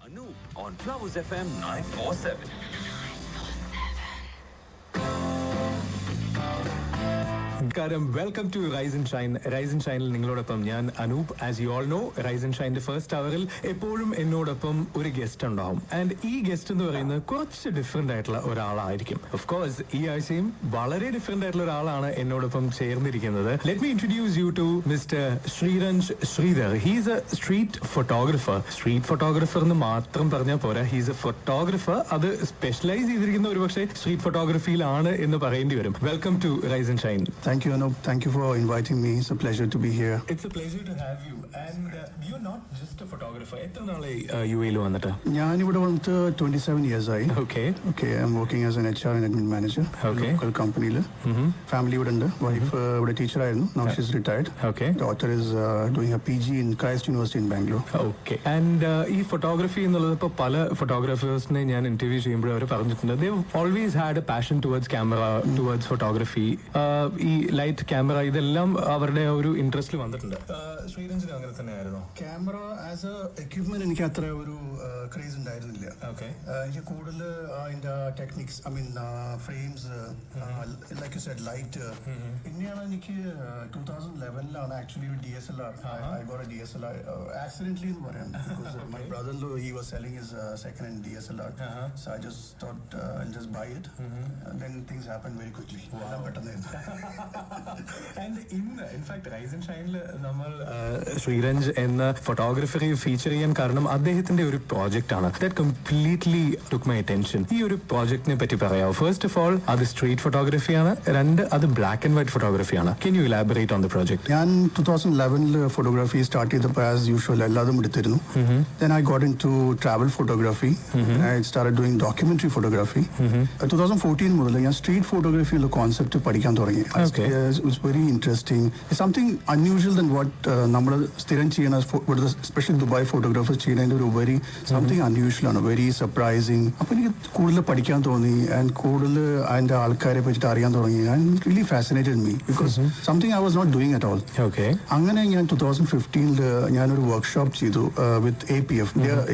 Anoop on Flowers FM 947. Welcome to rise and shine. Rise and ഷൈനിൽ നിങ്ങളോടൊപ്പം ഞാൻ Anoop. As you all know, rise and ഷൈൻ്റെ first അവറിൽ എപ്പോഴും എന്നോടൊപ്പം ഒരു ഗസ്റ്റ് ഉണ്ടാവും. ആൻഡ് ഈ ഗസ്റ്റ് എന്ന് പറയുന്നത് കുറച്ച് ഡിഫറെന്റ് ആയിട്ടുള്ള ഒരാളായിരിക്കും. ഓഫ് കോഴ്സ് ഈ ആഴ്ചയും വളരെ ഡിഫറെന്റ് ആയിട്ടുള്ള ഒരാളാണ് എന്നോടൊപ്പം ചേർന്നിരിക്കുന്നത്. Let me introduce you to mister Sreeranj Sreedhar. He's a street photographer. Street photographer എന്ന് മാത്രം പറഞ്ഞാൽ പോരാ, ഹീസ് എ ഫോട്ടോഗ്രാഫർ. അത് സ്പെഷ്യലൈസ് ചെയ്തിരിക്കുന്ന ഒരു പക്ഷേ സ്ട്രീറ്റ് ഫോട്ടോഗ്രാഫിയിലാണ് എന്ന് പറയേണ്ടി വരും. Welcome to rise and shine. Thank you, Anoop. Thank you for inviting me. It's a pleasure to be here. It's a pleasure to have you. And you're not just a photographer. എത്ര നാളായി UAE വന്നിട്ട്? ഞാനിവിടെ വന്നിട്ട് 27 years ആയി. Okay. Okay, I'm working as an HR and admin manager. Okay. Local company. Family ഇവിടെ ഉണ്ട്. Wife ഇവിടെ teacher ആയിരുന്നു. Now she's retired. Okay. Daughter is doing a PG in Christ University in Bangalore. Okay. And ഈ photography എന്നുള്ളത് ഇപ്പോൾ പല ഫോട്ടോഗ്രാഫേഴ്സിനെ ഞാൻ interview ചെയ്യുമ്പോൾ അവർ പറഞ്ഞിട്ടുണ്ട്, they always had a passion towards camera, towards photography. ഈ ലൈറ്റ് ക്യാമറ ഇതെല്ലാം അവരുടെ ഒരു ഇൻട്രസ്റ്റിൽ വന്നിട്ടുണ്ട്. ശ്രീരഞ്ജിന് അങ്ങനെ തന്നെയായിരുന്നു? ക്യാമറ ആസ് എ എക്യുപ്മെന്റ് എനിക്ക് അത്ര ഒരു ക്രേസ് ഉണ്ടായിരുന്നില്ല. എനിക്ക് കൂടുതൽ അതിന്റെ techniques, I mean frames, like you said light. പിന്നെയാണ് എനിക്ക് 2011 ആക്ച്വലി ഒരു DSLR. I got a DSLR accidentally എന്ന് പറയാം. My brother-in-law, he was selling his second-hand DSLR. So I just thought I'll just buy it. Then things happened very quickly. And in fact rise and ഷൈനിൽ നമ്മൾ ശ്രീരഞ്ജ് എന്ന ഫോട്ടോഗ്രാഫറെ feature ചെയ്യാൻ കാരണം അദ്ദേഹത്തിന്റെ ഒരു project ആണ്. That completely took my attention. ഈ ഒരു പ്രോജക്റ്റിനെ പറ്റി പറയാമോ? ഫസ്റ്റ് ഓഫ് ഓൾ, അത് സ്ട്രീറ്റ് ഫോട്ടോഗ്രാഫിയാണ്. രണ്ട്, അത് ബ്ലാക്ക് ആൻഡ് വൈറ്റ് ഫോട്ടോഗ്രാഫിയാണ്. Can you elaborate on the project? ഞാൻ 2011 ഫോട്ടോഗ്രാഫി സ്റ്റാർട്ട് ചെയ്തപ്പോൾ ആസ് യൂഷ്വൽ എല്ലാതും എടുത്തിരുന്നു. Then I got into travel photography. I started doing documentary photography. 2014 മുതൽ ഞാൻ സ്ട്രീറ്റ് ഫോട്ടോഗ്രാഫിയുള്ള കോൺസെപ്റ്റ് പഠിക്കാൻ തുടങ്ങി. It's very interesting. It's something unusual than what നമ്മൾ സ്ഥിരം ചെയ്യുന്ന, especially ദുബായ് ഫോട്ടോഗ്രാഫേഴ്സ് ചെയ്യുന്നതിൻ്റെ ഒരു ഉപരി സംതിങ് അൺയൂഷ്വൽ ആണ്, വെരി സർപ്രൈസിങ്. അപ്പോൾ എനിക്ക് കൂടുതൽ പഠിക്കാൻ തോന്നി ആൻഡ് കൂടുതൽ അതിൻ്റെ ആൾക്കാരെ പറ്റിയിട്ട് അറിയാൻ തുടങ്ങി. And really fascinated me because something I was not doing at all. അങ്ങനെ ഞാൻ 2015 ഞാനൊരു വർക്ക്ഷോപ്പ് ചെയ്തു വിത്ത് APF.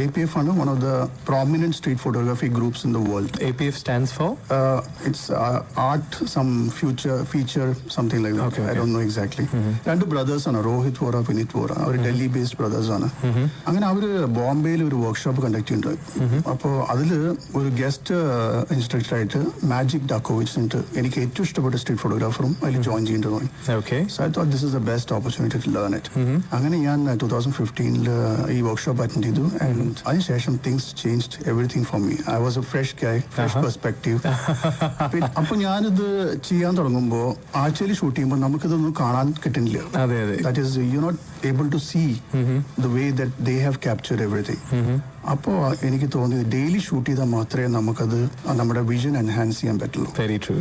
APF ആണ് one of the prominent street photography groups in the world. APF stands for? It's art, some feature, something like that. I don't know exactly. രണ്ട് brothers ആണ്, രോഹിത് വോറ, വിനീത് വോറ. അവർ Delhi based brothers ആണ്. അങ്ങനെ അവർ ബോംബെയിൽ ഒരു workshop conduct ചെയ്യുന്നുണ്ട്. അപ്പോൾ അതിൽ ഒരു ഗസ്റ്റ് ഇൻസ്ട്രക്ടറായിട്ട് മാജിക് ഡാക്കോവിച്ച് ഉണ്ട്. എനിക്ക് ഏറ്റവും ഇഷ്ടപ്പെട്ട സ്ട്രീറ്റ് ഫോട്ടോഗ്രാഫറും അതിൽ ജോയിൻ ചെയ്യേണ്ടി തോന്നി. So I thought this is the best opportunity to learn it. അങ്ങനെ ഞാൻ 2015 ഈ വർക്ക്ഷോപ്പ് അറ്റൻഡ് ചെയ്തു. ആൻഡ് അതിനുശേഷം things changed everything for me. I was A fresh Guy, fresh perspective. അപ്പോൾ ഞാനിത് ചെയ്യാൻ തുടങ്ങുമ്പോൾ ആഴ്ചയിൽ ഷൂട്ട് ചെയ്യുമ്പോൾ നമുക്കിതൊന്നും കാണാൻ കിട്ടുന്നില്ല. That is, you're not able to see the way that they have captured everything. അപ്പോൾ എനിക്ക് തോന്നി ഡെയിലി ഷൂട്ട് ചെയ്താൽ മാത്രമേ നമുക്കത് നമ്മുടെ വിഷൻ എൻഹാൻസ് ചെയ്യാൻ പറ്റുള്ളൂ. Very true.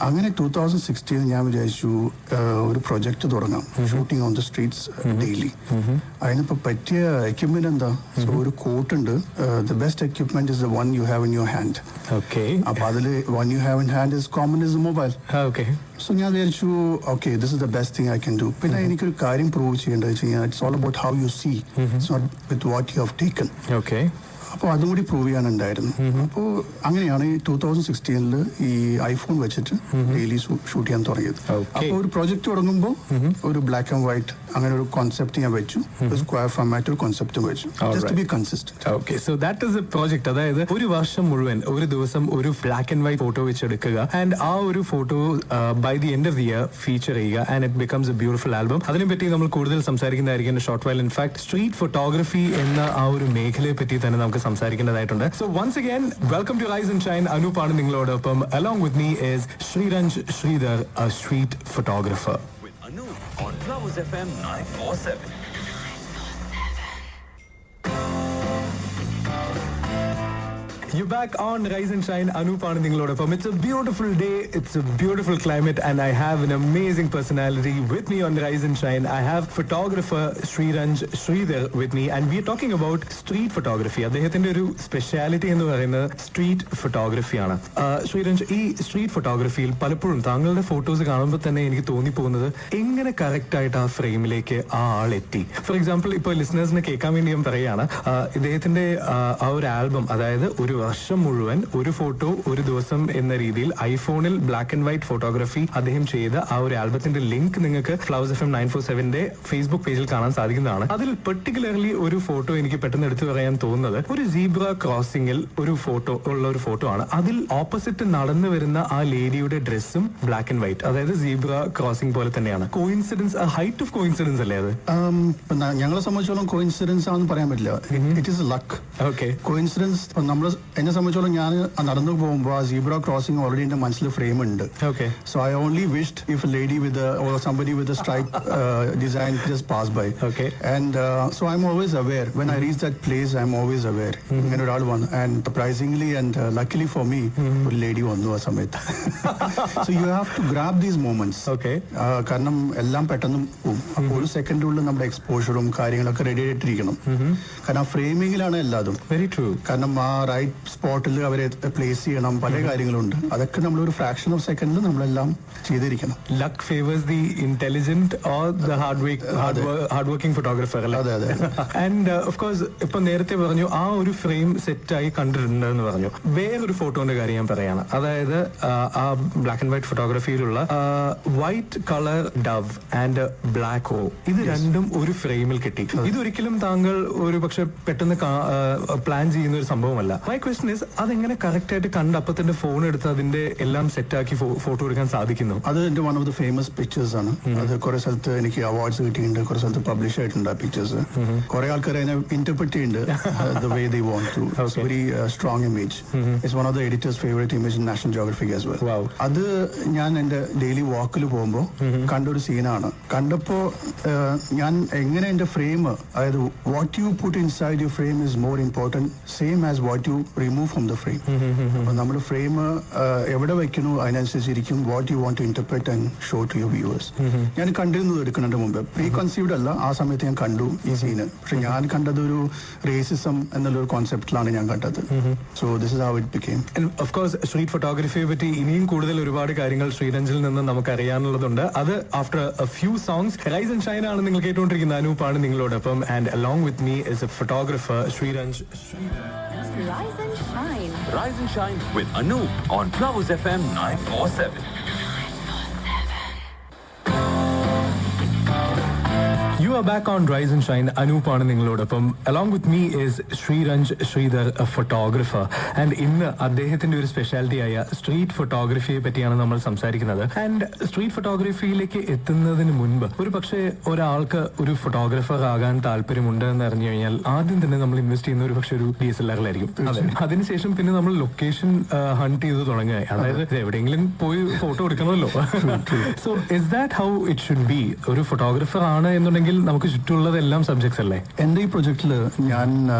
അങ്ങനെ 2016 ഞാൻ വിചാരിച്ചു ഒരു പ്രൊജക്ട് തുടങ്ങാം, shooting on the streets daily. അതിനിപ്പോൾ പറ്റിയ എക്യുപ്മെന്റ് എന്താ? സോ ഒരു കോട്ട് ഉണ്ട്, the best equipment is the one you have in your hand. അപ്പോൾ അതിൽ one you have in hand is common is mobile. So ഞാൻ വിചാരിച്ചു okay, this is the best thing I can do. പിന്നെ എനിക്കൊരു കാര്യം prove ചെയ്യേണ്ടത് വെച്ച് കഴിഞ്ഞാൽ it's all about how you see, it's not with what you have taken. അപ്പോൾ അതും കൂടി പ്രൂവ് ചെയ്യാനുണ്ടായിരുന്നു. അപ്പോൾ അങ്ങനെയാണ് 2016 ഈ ഐഫോൺ വെച്ചിട്ട് ഡെയിലി ഷൂട്ട് ചെയ്യാൻ തുടങ്ങിയത്. അപ്പോൾ ഒരു പ്രോജക്റ്റ് തുടങ്ങുമ്പോൾ ഒരു ബ്ലാക്ക് ആൻഡ് വൈറ്റ് അങ്ങനെ ഒരു കോൺസെപ്റ്റ് ഞാൻ വെച്ചു, സ്ക്വയർ ഫോർമാറ്റ് ഒരു കോൺസെപ്റ്റും വെച്ചു, just to be consistent. Okay, so that is a project. അതായത് ഒരു വർഷം മുഴുവൻ ഒരു ദിവസം ഒരു ബ്ലാക്ക് ആൻഡ് വൈറ്റ് ഫോട്ടോ വെച്ചെടുക്കുക ആൻഡ് ആ ഒരു photo by the end of the year feature ചെയ്യുക and it becomes a beautiful album. അതിനെപ്പറ്റി നമ്മൾ കൂടുതൽ സംസാരിക്കുന്നതായിരിക്കും short while. In fact street photography എന്ന ആ ഒരു മേഖലയെ പറ്റി തന്നെ നമുക്ക് സംസാരിക്കേണ്ടതായിട്ടുണ്ട്. So once again welcome to rise and shine. Anoop ആണ് നിങ്ങളോടൊപ്പം. Along with me is Sreeranj Sreedhar, a street photographer. With Anoop on Flowers FM 947. You're back on Rise and Shine. Anoop ആണ് നിങ്ങളോടൊപ്പം. It's a beautiful day. It's a beautiful climate, and I have an amazing personality with me on Rise and Shine. I have photographer Sriranj Sridhar with me, and we are talking about street photography. അദ്ദേഹത്തിന്റെ ഒരു speciality എന്ന് പറയുന്നത് street photography ആണ്. ശ്രീരഞ്ജ്, ഈ street ഫോട്ടോഗ്രഫിയിൽ പലപ്പോഴും താങ്കളുടെ photos കാണുമ്പോൾ തന്നെ എനിക്ക് തോന്നിപ്പോകുന്നത് എങ്ങനെ കറക്റ്റ് ആയിട്ട് ആ ഫ്രെയിമിലേക്ക് ആ ആൾ എത്തി. ഫോർ എക്സാമ്പിൾ, ഇപ്പോൾ ലിസണേഴ്സിന് കേൾക്കാൻ വേണ്ടി ഞാൻ പറയുകയാണ്, ഇദ്ദേഹത്തിന്റെ ആ ഒരു ആൽബം, അതായത് ഒരു വർഷം മുഴുവൻ ഒരു ഫോട്ടോ ഒരു ദിവസം എന്ന രീതിയിൽ ഐഫോണിൽ ബ്ലാക്ക് ആൻഡ് വൈറ്റ് ഫോട്ടോഗ്രാഫി അദ്ദേഹം ചെയ്ത ആ ഒരു ആൽബത്തിന്റെ ലിങ്ക് നിങ്ങൾക്ക് ഫ്ലവേഴ്സ് FM 947 ഫേസ്ബുക്ക് പേജിൽ കാണാൻ സാധിക്കുന്നതാണ്. അതിൽ പെർട്ടിക്കുലർലി ഒരു ഫോട്ടോ എനിക്ക് പെട്ടെന്ന് എടുത്തു പറയാൻ തോന്നുന്നത് ഒരു സീബ്ര ക്രോസിംഗിൽ ഒരു ഫോട്ടോ ഉള്ള ഒരു ഫോട്ടോ ആണ്. അതിൽ ഓപ്പോസിറ്റ് നടന്നു വരുന്ന ആ ലേഡിയുടെ ഡ്രസ്സും ബ്ലാക്ക് ആൻഡ് വൈറ്റ്, അതായത് സീബ്ര ക്രോസിംഗ് പോലെ തന്നെയാണ്. കോയിൻസിഡൻസ്, ഹൈറ്റ് ഓഫ് കോയിൻസിഡൻസ് അല്ലേ അത്? ഞങ്ങളെ സംബന്ധിച്ചോളം കോയിൻസിഡൻസ് ആണെന്ന് പറയാൻ പറ്റില്ല. It is luck. Okay. Coincidence എന്നെ സംബന്ധിച്ചോളം ഞാൻ നടന്നു പോകുമ്പോൾ ആ സീബ്ര ക്രോസിംഗ് ഓൾറെഡി എന്റെ മനസ്സിൽ ഫ്രെയിം ഉണ്ട്. Okay. So I only wished if a lady with or somebody with a stripe design just pass by. Okay. And so I'm always aware when I reach that place. I'm always aware. ഇങ്ങനെ ഒരാൾ വന്നു, and surprisingly and luckily for me, ഒരു lady വന്നു ആ സമയത്ത്. So you have to grab these moments. Okay. കാരണം എല്ലാം പെട്ടെന്ന് പോകും. അപ്പോൾ ഒരു സെക്കൻഡിനുള്ളിൽ നമ്മുടെ എക്സ്പോഷറും കാര്യങ്ങളൊക്കെ റെഡി ആയിട്ടിരിക്കണം. കാരണം ഫ്രെയിമിങ്ങിലാണ് എല്ലാതും. Very true. കാരണം ആ റൈറ്റ് സ്പോട്ടിൽ അവരെ പ്ലേസ് ചെയ്യണം, പല കാര്യങ്ങളുണ്ട്. അതൊക്കെ നമ്മൾ ഒരു ഫ്രാക്ഷൻ ഓഫ് സെക്കൻഡിൽ നമ്മളെല്ലാം ചെയ്തിരിക്കണം. Luck favours the intelligent or the hard working photographer അല്ലേ? അതെ അതെ. ആൻഡ് ഓഫ് കോഴ്സ് ഇപ്പൊ നേരത്തെ പറഞ്ഞു ആ ഒരു ഫ്രെയിം സെറ്റ് ആയി കണ്ടിട്ടുണ്ട് എന്ന് പറഞ്ഞു. വേറൊരു ഫോട്ടോന്റെ കാര്യം ഞാൻ പറയാണ്. അതായത് ആ ബ്ലാക്ക് ആൻഡ് വൈറ്റ് ഫോട്ടോഗ്രാഫിയിലുള്ള white colour dove and black ഓ, ഇത് രണ്ടും ഒരു ഫ്രെയിമിൽ കിട്ടി. ഇതൊരിക്കലും താങ്കൾ ഒരു പക്ഷെ പെട്ടെന്ന് പ്ലാൻ ചെയ്യുന്ന ഒരു സംഭവമല്ല. മൈ ക്വസ്റ്റൻ ഇസ്, അതെങ്ങനെ കറക്റ്റ് ആയിട്ട് കണ്ട് അപ്പൊ തന്നെ ഫോൺ എടുത്ത് അതിന്റെ എല്ലാം സെറ്റ് ആക്കി ഫോട്ടോ എടുക്കാൻ സാധിക്കുന്നു? അത് എന്റെ one of the famous pictures ആണ്. അത് കുറെ സ്ഥലത്ത് എനിക്ക് അവാർഡ്സ് കിട്ടിയിട്ടുണ്ട്, കുറെ സ്ഥലത്ത് പബ്ലിഷ് ആയിട്ടുണ്ട് ആ പിക്ചേഴ്സ്. കുറെ ആൾക്കാർ അതിനെ ഇന്റർപ്രറ്റ് ചെയ്യുന്നുണ്ട് the way they want to. It's very strong image. It's one of the editor's favorite image in National Geographic as well. Wow. അത് ഞാൻ എന്റെ ഡെയിലി വാക്കിൽ പോകുമ്പോൾ കണ്ടൊരു സീനാണ്. കണ്ടപ്പോ ഞാൻ എങ്ങനെ എന്റെ ഫ്രെയിം, അതായത് what you put inside your frame is more important same as what you remove from the frame. അപ്പൊ നമ്മുടെ ഫ്രെയിം എവിടെ വെക്കണു അതിനനുസരിച്ചിരിക്കും what you want to interpret and show to your viewers. ഞാൻ കണ്ടിരുന്നത് എടുക്കുന്നതിന് മുമ്പ്, പ്രീ കൺസീവ്ഡ് അല്ല, ആ സമയത്ത് ഞാൻ കണ്ടു ഈ സീന്. പക്ഷെ ഞാൻ കണ്ടത് ഒരു റേസിസം എന്നുള്ളൊരു കോൺസെപ്റ്റിലാണ് ഞാൻ കണ്ടത്. So this is how it became. Of course street ഫോട്ടോഗ്രാഫിയെ പറ്റി ഇനിയും കൂടുതൽ ഒരുപാട് കാര്യങ്ങൾ ശ്രീരഞ്ജിൽ നിന്ന് നമുക്ക് അറിയാനുള്ളതുണ്ട്. അത് after a few songs. Rise and shine ആണ് നിങ്ങൾ കേട്ടുകൊണ്ടിരിക്കുന്ന. അനൂപാണ് നിങ്ങളോടൊപ്പം, and along with me is a photographer Sreeranj. Rise and Shine. Rise and Shine with Anoop on Flowers FM 947. You are back on Rise and Shine. Anoop ആണ് നിങ്ങളോടൊപ്പം. Along with me is Sriranj Sridhar, a photographer. And ഇന്ന് അദ്ദേഹത്തിന്റെ ഒരു speciality ആയ street ഫോട്ടോഗ്രഫിയെ പറ്റിയാണ് നമ്മൾ സംസാരിക്കുന്നത്. And street ഫോട്ടോഗ്രഫിയിലേക്ക് എത്തുന്നതിന് മുൻപ് ഒരു പക്ഷേ ഒരാൾക്ക് ഒരു ഫോട്ടോഗ്രാഫർ ആകാൻ താല്പര്യമുണ്ട് എന്ന് അറിഞ്ഞു കഴിഞ്ഞാൽ ആദ്യം തന്നെ നമ്മൾ ഇൻവെസ്റ്റ് ചെയ്യുന്ന ഒരു പക്ഷേ ഒരു DSLR-ലായിരിക്കും. അതിനുശേഷം പിന്നെ നമ്മൾ ലൊക്കേഷൻ ഹണ്ട് ചെയ്ത് തുടങ്ങുക, അതായത് എവിടെയെങ്കിലും പോയി ഫോട്ടോ എടുക്കണമല്ലോ. So is that how it should be? ഒരു ഫോട്ടോഗ്രാഫർ ആണ് എന്നുണ്ടെങ്കിൽ നമുക്ക് ചുറ്റുള്ളതെല്ലാം സബ്ജക്ട്സ് അല്ലേ? എന്റെ ഈ പ്രൊജക്ടില് ഞാൻ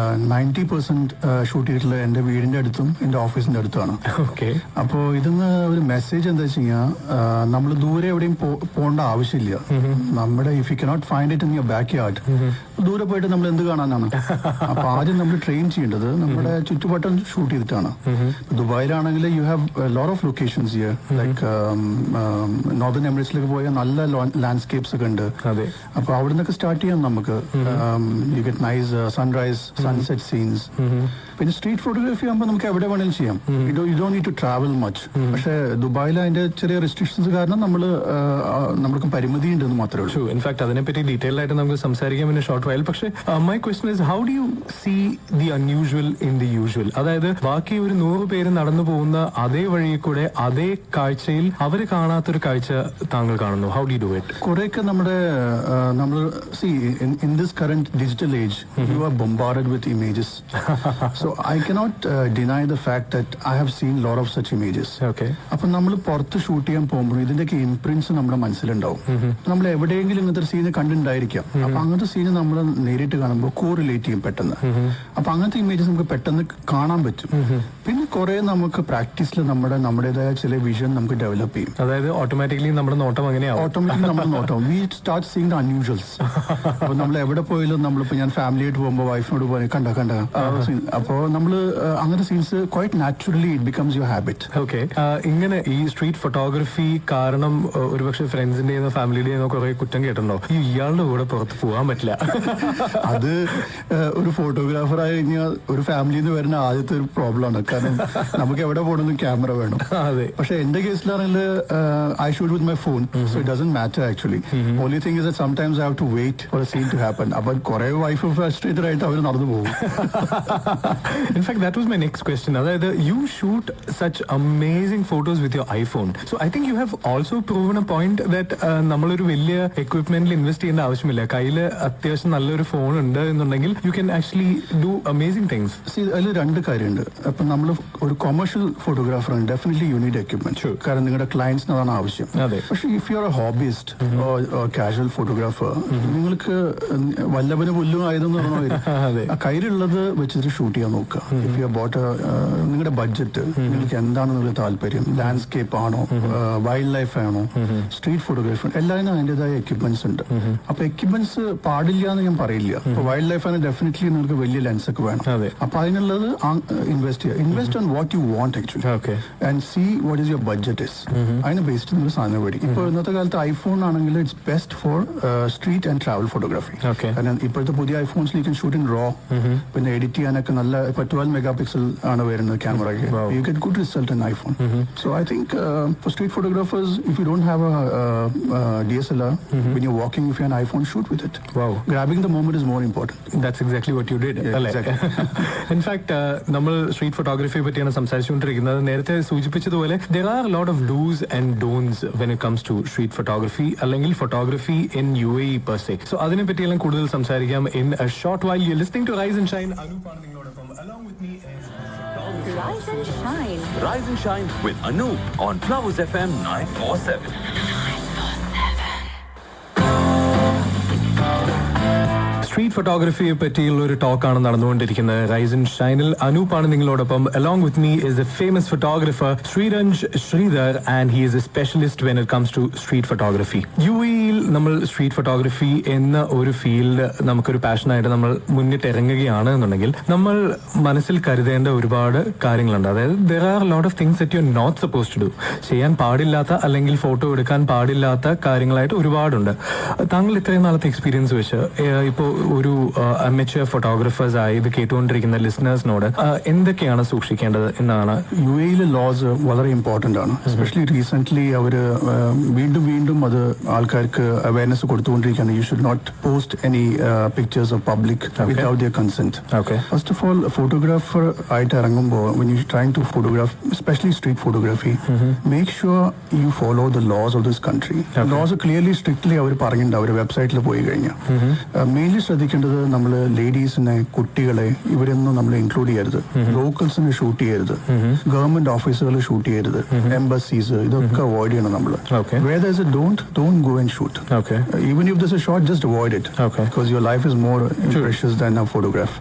90% ഷൂട്ട് ചെയ്തിട്ടുള്ള എന്റെ വീടിന്റെ അടുത്തും എന്റെ ഓഫീസിന്റെ അടുത്താണ്. ഓക്കെ. അപ്പോ ഇതിന്ന് ഒരു മെസ്സേജ് എന്താ വെച്ച് കഴിഞ്ഞാൽ, നമ്മൾ ദൂരെ എവിടെയും പോകേണ്ട ആവശ്യമില്ല. നമ്മുടെ if you cannot find it in your back yard, ദൂരെ പോയിട്ട് നമ്മൾ എന്ത് കാണാനാണ്? അപ്പൊ ആദ്യം നമ്മൾ ട്രെയിൻ ചെയ്യേണ്ടത് നമ്മുടെ ചുറ്റുവട്ടം ഷൂട്ട് ചെയ്തിട്ടാണ്. ദുബായിലാണെങ്കിൽ you have lot of locations here, like northern എമിറേറ്റ്സിലേക്ക് പോയാൽ നല്ല ലാൻഡ്സ്കേപ്സ് ഒക്കെ ഉണ്ട്. അപ്പൊ അവിടുന്ന് സ്റ്റാർട്ട് ചെയ്യാം നമുക്ക്. You get nice sunrise sunset scenes. പിന്നെ സ്ട്രീറ്റ് ഫോട്ടോഗ്രാഫി ആകുമ്പോൾ നമുക്ക് എവിടെ വേണമെങ്കിലും ചെയ്യാം. You don't need to travel much. പക്ഷെ ദുബായിൽ അതിന്റെ ചെറിയ റെസ്ട്രിക്ഷൻസ് കാരണം നമ്മൾക്ക് പരിമിതി ഉണ്ടെന്ന് മാത്രമേ ഉള്ളൂ. ഇൻഫാക്ട് അതിനെപ്പറ്റി ഡീറ്റെയിൽ ആയിട്ട് നമുക്ക് സംസാരിക്കാം ഇൻ ഷോർട്ട് വൈൽ. പക്ഷേ my question is, how do you see the unusual in the usual? അതായത് ബാക്കി ഒരു 100 പേര് നടന്നു പോകുന്ന അതേ വഴിയിൽ കൂടെ അതേ കാഴ്ചയിൽ അവർ കാണാത്തൊരു കാഴ്ച താങ്കൾ കാണുന്നു. How do you do it? കുറെയൊക്കെ നമ്മൾ see in this current digital age, you are bombarded with images. So So I cannot deny the fact that I have seen a lot of such images. Okay. അപ്പം നമ്മൾ പുറത്ത് shoot ചെയ്യാൻ പോകുമ്പോൾ ഇതിന്റെയൊക്കെ ഇംപ്രിന്റ്സ് നമ്മുടെ മനസ്സിലുണ്ടാവും. നമ്മൾ എവിടെയെങ്കിലും ഇങ്ങനത്തെ സീന് കണ്ടിട്ടുണ്ടായിരിക്കാം. അപ്പൊ അങ്ങനത്തെ സീന് നമ്മൾ നേരിട്ട് കാണുമ്പോൾ കോറിലേറ്റ് ചെയ്യും പെട്ടെന്ന്. അപ്പൊ അങ്ങനത്തെ ഇമേജസ് നമുക്ക് പെട്ടെന്ന് കാണാൻ പറ്റും. പിന്നെ കുറെ നമുക്ക് പ്രാക്ടീസിൽ നമ്മുടേതായ ചില വിഷൻ നമുക്ക് ഡെവലപ്പ് ചെയ്യും. അതായത് ഓട്ടോമാറ്റിക്കലി നമ്മുടെ നോട്ടം അങ്ങനെയാവും. ഓട്ടോമാറ്റിക്കലി നമ്മുടെ നോട്ടം വി സ്റ്റാർട്ട് സീയിങ് ദ അൺയൂഷ്വൽസ്. അപ്പൊ നമ്മൾ എവിടെ പോയാലും നമ്മളിപ്പോ ഞാൻ ഫാമിലിയായിട്ട് പോകുമ്പോൾ വൈഫിനോട് പോയി കണ്ട അപ്പോൾ നമ്മൾ അങ്ങനത്തെ scenes quite naturally it becomes your habit. Okay. ഇങ്ങനെ ഈ സ്ട്രീറ്റ് ഫോട്ടോഗ്രാഫി കാരണം ഒരുപക്ഷെ ഫ്രണ്ട്സിന്റെയോ ഫാമിലിയുടെയോ കുറെ കുറ്റം കേട്ടിട്ടുണ്ടോ? ഇയാളുടെ കൂടെ പുറത്ത് പോകാൻ പറ്റില്ല. അത് ഒരു ഫോട്ടോഗ്രാഫർ ആയി കഴിഞ്ഞാൽ ഒരു ഫാമിലിയിൽ നിന്ന് വരുന്ന ആദ്യത്തെ ഒരു പ്രോബ്ലം ആണ്. കാരണം നമുക്ക് എവിടെ പോകണമെന്നും ക്യാമറ വേണം. അതെ. പക്ഷെ എന്റെ കേസിലാണെങ്കിൽ I shoot with my phone, so it doesn't matter actually. Only thing is that sometimes I have to wait for a scene to happen. അപ്പൊ കുറെ വൈഫ് ഫ്രസ്ട്രേറ്റഡ് ആയിട്ട് അവർ നടന്നു പോകും. In fact that was my next question. അതായത് you shoot such amazing photos with your iPhone. So I think you have also proven a point that നമ്മളൊരു വലിയ എക്വിപ്മെന്റിൽ invest ചെയ്യേണ്ട ആവശ്യമില്ല. കയ്യിൽ അത്യാവശ്യം നല്ലൊരു ഫോൺ ഉണ്ട് എന്നുണ്ടെങ്കിൽ you can actually do amazing things. അതിൽ രണ്ട് കാര്യമുണ്ട്. അപ്പൊ നമ്മൾ ഒരു കൊമേഴ്ഷ്യൽ ഫോട്ടോഗ്രാഫർ ആണ്, ഡെഫിനറ്റ്ലി യു നീഡ് എക്യുപ്മെന്റ്. കാരണം നിങ്ങളുടെ ക്ലയൻസിന് അതാണ് ആവശ്യം. പക്ഷെ if you are a hobbyist casual photographer, നിങ്ങൾക്ക് വല്ലഭന് പുല്ലും ആയതെന്ന് പറഞ്ഞാൽ കയ്യിലുള്ളത് വെച്ചിട്ട് ഷൂട്ട് ചെയ്യാൻ നോക്കുക. ഇഫ് യു ബോട്ട് നിങ്ങളുടെ ബഡ്ജറ്റ്, നിങ്ങൾക്ക് എന്താണ് നിങ്ങളുടെ താല്പര്യം, ലാൻഡ്സ്കേപ്പ് ആണോ, വൈൽഡ് ലൈഫ് ആണോ, സ്ട്രീറ്റ് ഫോട്ടോഗ്രാഫി, എല്ലാവരും അതിൻ്റെതായ എക്യുപ്മെന്റ്സ് ഉണ്ട്. അപ്പൊ എക്യുപ്മെന്റ്സ് പാടില്ല എന്ന് ഞാൻ പറയില്ല. ഇപ്പൊ വൈൽഡ് ലൈഫ് ആണ് ഡെഫിനറ്റ്ലി നിങ്ങൾക്ക് വലിയ ലെൻസ് ഒക്കെ വേണം. അപ്പൊ അതിനുള്ളത് ഇൻവെസ്റ്റ് ചെയ്യുക. Invest on what you want actually and see what is your budget is. അതിന് ബേസ്ഡ് നിങ്ങൾ സാധനം മേടിക്കും. ഇപ്പൊ ഇന്നത്തെ കാലത്ത് ഐഫോൺ ആണെങ്കിൽ it's best for street and travel photography. കാരണം ഇപ്പോഴത്തെ പുതിയ ഐഫോൺസിൽ you can shoot in raw. പിന്നെ എഡിറ്റ് ചെയ്യാനൊക്കെ നല്ല ഇപ്പൊ 12 മെഗാ പിക്സൽ ആണ് വരുന്നത് ക്യാമറയ്ക്ക്. You get good result in iPhone. So I think for street photographers, if you don't have A DSLR, when you're walking, if you're an iPhone, shoot with it. Wow. Grabbing the moment is more important. That's exactly what you did. Yeah, exactly. In fact, നമ്മൾ street ഫോട്ടോഗ്രാഫിയെ പറ്റിയാണ് സംസാരിച്ചുകൊണ്ടിരിക്കുന്നത്. നേരത്തെ സൂചിപ്പിച്ചതുപോലെ there are a lot of do's and don'ts when it comes to street photography അല്ലെങ്കിൽ photography in UAE per se. So അതിനെ പറ്റിയെല്ലാം കൂടുതൽ സംസാരിക്കാം in a short while. You're listening to Rise and Shine. Anoop ആണ് നിങ്ങളോടൊപ്പം. Along with me is Rise and Shine. Rise and Shine with Anoop on Flowers FM 947. Street ഫോട്ടോഗ്രാഫിയെ പറ്റിയുള്ള ഒരു ടോക്കാണ് നടന്നുകൊണ്ടിരിക്കുന്നത് റൈസ് ആൻഡ് ഷൈനിൽ. അനൂപാണ് നിങ്ങളോടൊപ്പം. Along with me is a famous photographer Sreeranj Sreedhar and he is a specialist when it comes to street photography. UAEയിൽ നമ്മൾ സ്ട്രീറ്റ് ഫോട്ടോഗ്രാഫി എന്ന ഒരു ഫീൽഡ് നമുക്കൊരു പാഷനായിട്ട് നമ്മൾ മുന്നിട്ട് ഇറങ്ങുകയാണ് എന്നുണ്ടെങ്കിൽ നമ്മൾ മനസ്സിൽ കരുതേണ്ട ഒരുപാട് കാര്യങ്ങളുണ്ട്. അതായത് there are a lot of things that you're not supposed to do. ചെയ്യാൻ പാടില്ലാത്ത അല്ലെങ്കിൽ ഫോട്ടോ എടുക്കാൻ പാടില്ലാത്ത കാര്യങ്ങളായിട്ട് ഒരുപാടുണ്ട്. താങ്കൾ ഇത്രയും നാളത്തെ എക്സ്പീരിയൻസ് വെച്ച് ഇപ്പോൾ ഒരു അമേച്ചർ ഫോട്ടോഗ്രാഫേഴ്സ് ആയി ഇത് കേട്ടുകൊണ്ടിരിക്കുന്ന ലിസണേഴ്സിനോട് എന്തൊക്കെയാണ് സൂക്ഷിക്കേണ്ടത് എന്നാണ്? UAEയിലെ ലോസ് വളരെ ഇമ്പോർട്ടന്റ് ആണ്. എസ്പെഷ്യലി റീസെന്റ് അവര് വീണ്ടും അത് ആൾക്കാർക്ക് അവയർനെസ് കൊടുത്തുകൊണ്ടിരിക്കുകയാണ്. You should not post any pictures of public without their consent. First of all, photographer ആയിട്ട് ഇറങ്ങുമ്പോൾ when you trying to photograph, especially street photography, make sure you follow the laws of this country. Laws clearly strictly അവർ പറഞ്ഞിട്ടുണ്ട് അവരുടെ വെബ്സൈറ്റിൽ പോയി കഴിഞ്ഞാൽ. Mainly ശ്രദ്ധിക്കേണ്ടത് നമ്മൾ ലേഡീസിനെ, കുട്ടികളെ, ഇവരൊന്നും നമ്മൾ ഇൻക്ലൂഡ് ചെയ്യരുത്. ലോക്കൽസിനെ ഷൂട്ട് ചെയ്യരുത്. ഗവൺമെന്റ് ഓഫീസുകൾ ഷൂട്ട് ചെയ്യരുത്. എംബസീസ്, ഇതൊക്കെ അവോയ്ഡ് ചെയ്യണം നമ്മൾ. Where there is a don't go and shoot. Even if there's a shot, just avoid it. Because your life is more precious than a photograph.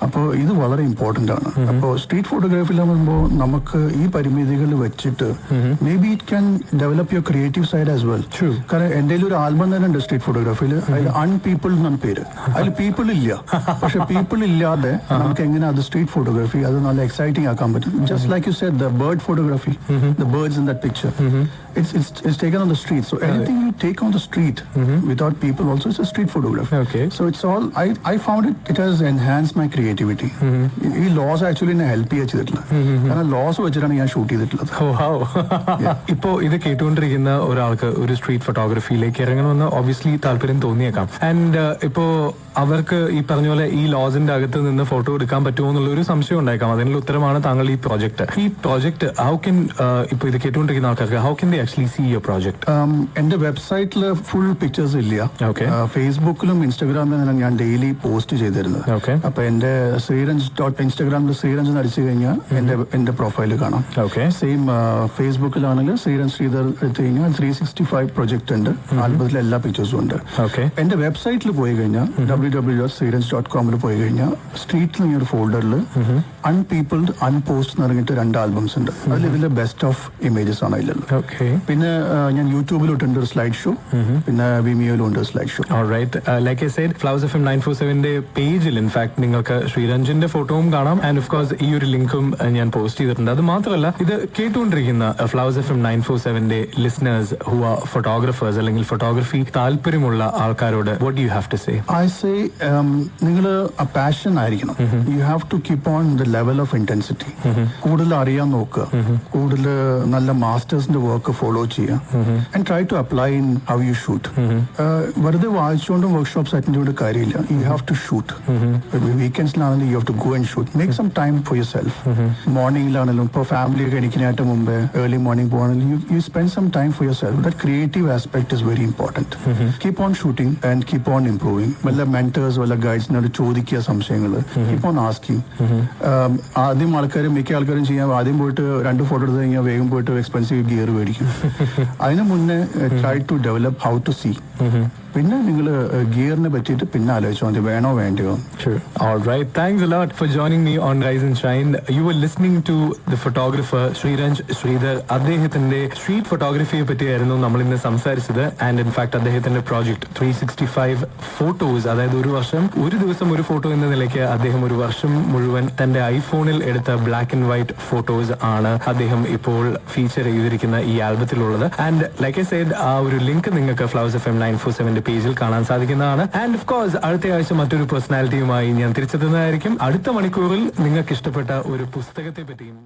അപ്പോൾ ഇത് വളരെ ഇമ്പോർട്ടന്റ് ആണ്. അപ്പോൾ സ്ട്രീറ്റ് ഫോട്ടോഗ്രാഫിലാകുമ്പോൾ നമുക്ക് ഈ പരിമിതികൾ വെച്ചിട്ട് may be it can develop your creative side as well. കാരണം എന്റെ ഒരു ആൽബം തന്നെ ഉണ്ട് സ്ട്രീറ്റ് ഫോട്ടോഗ്രാഫിയിൽ. അതിൽ അൺപീപ്പിൾ എന്നാണ് പേര്. അതിൽ പീപ്പിൾ ഇല്ല. പക്ഷെ പീപ്പിൾ ഇല്ലാതെ നമുക്ക് എങ്ങനെ അത് സ്ട്രീറ്റ് ഫോട്ടോഗ്രാഫി അത് നല്ല എക്സൈറ്റിംഗ് ആക്കാൻ പറ്റും. Just like you said, the bird photography, the birds in that picture, it's taken on the street. So anything you take on the street without people also is a street photography. So it's all, I found it has enhanced my creativity. ഈ laws actually എന്നെ help ചെയ്തിട്ടില്ല. കാരണം loss വെച്ചിട്ടാണ് ഞാൻ shoot ചെയ്തിട്ടുള്ളത്. ഇപ്പോ ഇത് കേട്ടുകൊണ്ടിരിക്കുന്ന ഒരാൾക്ക് ഒരു സ്ട്രീറ്റ് ഫോട്ടോഗ്രാഫിയിലേക്ക് ഇറങ്ങണമെന്ന് ഒബ്വിയസ്ലി താല്പര്യം തോന്നിയേക്കാം. ആൻഡ് ഇപ്പോ അവർക്ക് ഈ പറഞ്ഞ പോലെ ഈ ലോസിന്റെ അകത്ത് നിന്ന് ഫോട്ടോ എടുക്കാൻ പറ്റുമോ എന്നുള്ള ഒരു സംശയം ഉണ്ടായേക്കാം. അതിനുള്ള ഉത്തരമാണ് താങ്കൾ ഈ പ്രോജക്ട്. ഹൗ കെൻ ഇപ്പൊ ഇത് കേട്ടുകൊണ്ടിരിക്കുന്ന ആൾക്കാർക്ക് how can they actually see your project? എന്റെ വെബ്സൈറ്റിൽ ഫുൾ പിക്ചേഴ്സ് ഇല്ല. ഫേസ്ബുക്കിലും ഇൻസ്റ്റാഗ്രാമിലും ഞാൻ ഡെയിലി പോസ്റ്റ് ചെയ്തിരുന്നത്. അപ്പൊ എന്റെ ഇൻസ്റ്റാഗ്രാമിൽ ശ്രീരഞ്ജ് എന്ന് അടിച്ചു കഴിഞ്ഞാൽ എന്റെ പ്രൊഫൈല് കാണാം. സെയിം ഫേസ്ബുക്കിലാണെങ്കിൽ ശ്രീധർ എടുത്തു കഴിഞ്ഞാൽ 365 പ്രൊജക്ട് ഉണ്ട്. ആൽബത്തിലെ എല്ലാ പിക്ചേഴ്സും ഉണ്ട്. എന്റെ വെബ്സൈറ്റിൽ പോയി കഴിഞ്ഞാൽ www.srirans.com പോയി കഴിഞ്ഞാൽ സ്ട്രീറ്റിൽ ഒരു ഫോൾഡറിൽ അൺപീപ്പിൾഡ് അൺപോസ്റ്റ് എന്ന് പറഞ്ഞിട്ട് 2 ആൽബംസ് ഉണ്ട്. അതിൽ ഇതിലെ ബെസ്റ്റ് ഓഫ് ഇമേജസ് ആണ് അതിലുള്ളത്. പിന്നെ ഞാൻ യൂട്യൂബിലോട്ടുണ്ട് ഒരു സ്ലൈഡ് ഷോ, പിന്നെ വിമിയോയിലും ഉണ്ട് slide show. Like I said, flowers FM 947 പേജിൽ ഇൻഫാക്ട് നിങ്ങൾക്ക് ശ്രീരഞ്ജിന്റെ ഫോട്ടോയും കാണാം. ആൻഡ് ഓഫ് കോഴ്സ് ഈ ഒരു ലിങ്കും ഞാൻ പോസ്റ്റ് ചെയ്തിട്ടുണ്ട്. അത് മാത്രമല്ല, ഇത് കേട്ടുകൊണ്ടിരിക്കുന്ന Flowers FM 947 listeners who are photographers അല്ലെങ്കിൽ ഫോട്ടോഗ്രഫി താല്പര്യമുള്ള ആൾക്കാരോട് what do you have to say? I say നിങ്ങൾ ആ പാഷൻ ആയിരിക്കണം. You have to keep on the level of intensity. കൂടുതൽ അറിയാൻ നോക്കുക, കൂടുതൽ നല്ല മാസ്റ്റേഴ്സിന്റെ വർക്ക് ഫോളോ ചെയ്യുക, and try to apply in how you shoot. വെറുതെ വായിച്ചുകൊണ്ടും വർക്ക്ഷോപ്സ് അറ്റൻഡ് ചെയ്യേണ്ട കാര്യമില്ല. You have to shoot. വീക്കെൻഡ്സിലാണെങ്കിലും you have to go and shoot. Make some time for yourself. മോർണിംഗിലാണെങ്കിലും ഇപ്പോൾ ഫാമിലി ഒക്കെ എണീക്കാനായിട്ട് മുമ്പേ ഏർലി മോർണിംഗ് പോകണമെങ്കിൽ you spend some time for yourself. That creative aspect is very important. Keep on shooting and keep on improving. വല്ല mentors വല്ല ഗൈഡ്സിനോട് ചോദിക്കുക സംശയങ്ങൾ. Keep on asking. ആദ്യം മിക്ക ആൾക്കാരും ചെയ്യാൻ ആദ്യം പോയിട്ട് 2 ഫോട്ടോ എടുത്ത് കഴിഞ്ഞാൽ വേഗം പോയിട്ട് എക്സ്പെൻസീവ് ഗിയർ മേടിക്കും. അതിന് മുന്നേ try to develop how to see. പിന്നെ നിങ്ങൾ ഗിയറിനെ പറ്റിയിട്ട് പിന്നെ ആലോചിച്ചാൽ മതി, വേണോ വേണ്ടയോ. Alright, thanks a lot for joining me on Rise and Shine. You were listening to the photographer Sridhar. അദ്ദേഹത്തിന്റെ സ്ട്രീറ്റ് ഫോട്ടോഗ്രഫിയെ പറ്റിയായിരുന്നു നമ്മൾ ഇന്ന് സംസാരിച്ചത്. ആൻഡ് ഇൻഫാക്ട് അദ്ദേഹത്തിന്റെ പ്രോജക്ട് 365 ഫോട്ടോസ്, അതായത് ഒരു ദിവസം ഒരു ഫോട്ടോ എന്ന നിലയ്ക്ക് അദ്ദേഹം ഒരു വർഷം മുഴുവൻ തന്റെ ഐഫോണിൽ എടുത്ത ബ്ലാക്ക് ആൻഡ് വൈറ്റ് ഫോട്ടോസ് ആണ് അദ്ദേഹം ഇപ്പോൾ ഫീച്ചർ ചെയ്തിരിക്കുന്ന ഈ ആൽബത്തിലുള്ളത്. ആൻഡ് ലൈക്ക് ഐ സെയ്ഡ്, ആ ഒരു ലിങ്ക് നിങ്ങൾക്ക് ഫ്ലവേഴ്സ് FM 947 പേജിൽ കാണാൻ സാധിക്കുന്നതാണ്. ആൻഡ് ഓഫ് കോഴ്സ് അടുത്ത ആഴ്ച മറ്റൊരു പേഴ്സണാലിറ്റിയുമായി ഞാൻ തിരിച്ചെത്തുന്നതായിരിക്കും. അടുത്ത മണിക്കൂറിൽ നിങ്ങൾക്ക് ഇഷ്ടപ്പെട്ട ഒരു പുസ്തകത്തെ പറ്റിയും